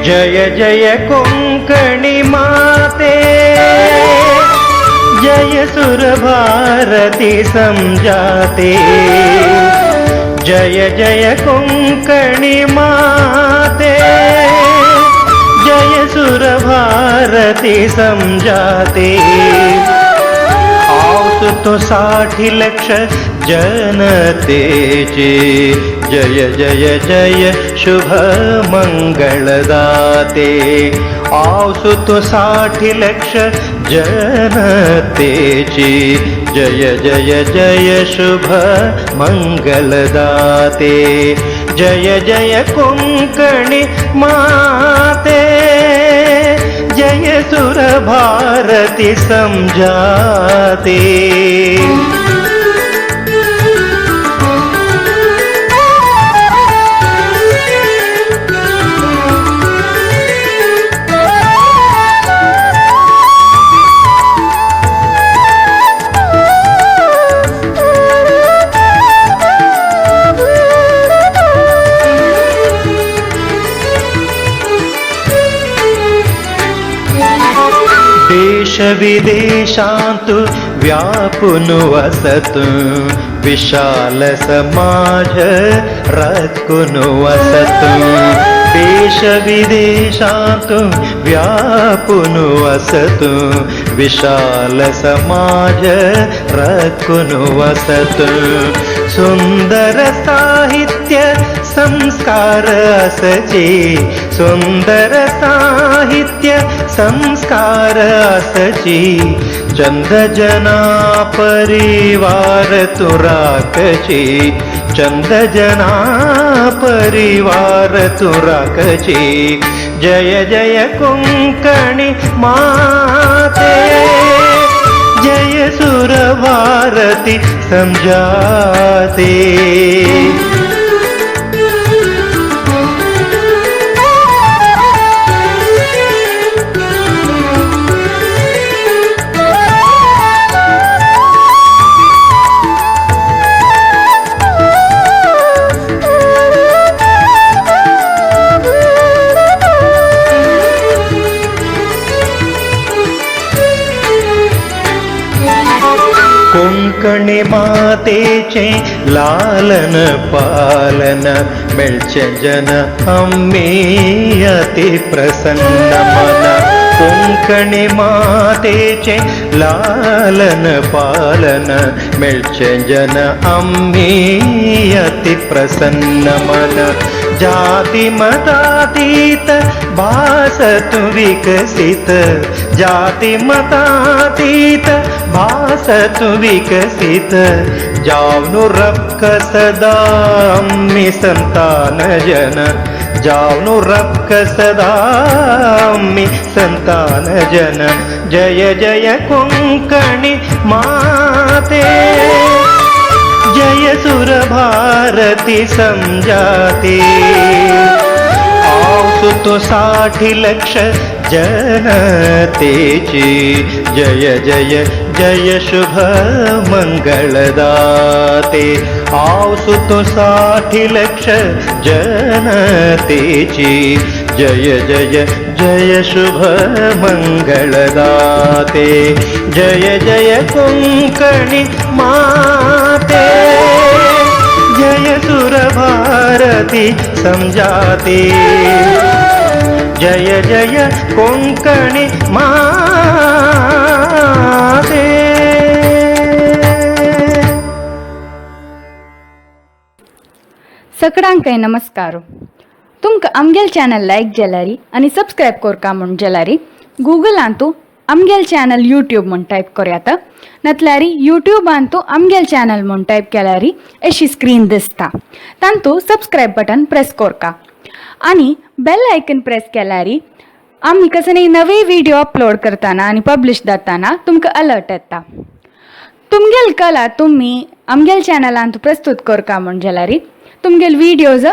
जय जय कोंकणी माते, जय सुर भारती समजाते। जय जय कोंकणी माते, जय सुर भारती समजाते। तो 60 लक्ष जनतेचे, जय जय जय शुभ मंगलदाते। तो 60 लक्ष जनतेचे, जय जय जय शुभ मंगलदाते। जय जय कोंकणी माते, जय सुर भारती समजाते। देश विदेशांतु व्यापून वसतु, विशाल समाज रचून वसतु। देश विदेशांतु व्यापून वसतु, विशाल समाज रचून वसतु। सुंदर साहित्य संस्कार असचे, सुंदर साहित्य संस्कार असची। चंद जना परिवार तुराकची, चंद जना परिवार तुराकची। जय जय कोंकणी माते, जय सुर भारती समजाते। कोंकणी मातेचे लालन पालन, मिळचे जन आम्ही अति प्रसन्न मन। कोंकणी मातेचे लालन पालन, मिळचे जन आम्ही अति प्रसन्न मन। जाती मतातीत भासतु विकसित, जाती मतातीत भासतु विकसित। जावनु रबक सदा आम्ही संतान जन, जावनु रबक सदा आम्ही संतान जन। जय जय कोंकणी माते, जय सुर भारती समजाते। तो 60 लक्ष जनतेची, जय जय जय शुभ मंगलदाते। तो 60 लक्ष जनतेची, जय जय जय शुभ मंगलदाते। जय जय कोंकणी माते, जय सुर भारती समजाते। जय जय कोंकणी माते। सगळ्यांका नमस्कार। तुमका आमगेल चॅनल लाईक जलारी आणि सबस्क्राईब करका म्हण जलारी गूगल आंतू आमगेल चॅनल यूट्यूब म्हण टाईप करूयात, नतल्यारी यूट्यूब आंतू आमगेल चॅनल म्हण टाईप केल्यारी अशी स्क्रीन दिसता। तांतू सबस्क्राईब बटन प्रेस करका आणि बेल आयकन प्रेस केल्यारी आम्ही कसं नवे व्हिडिओ अपलोड करताना आणि पब्लिश जाताना तुमका अलर्ट येता। तुमगेल कला तुम्ही आमगेल चॅनलांतू प्रस्तुत करका म्हण जलारी तुमगेल व्हिडिओज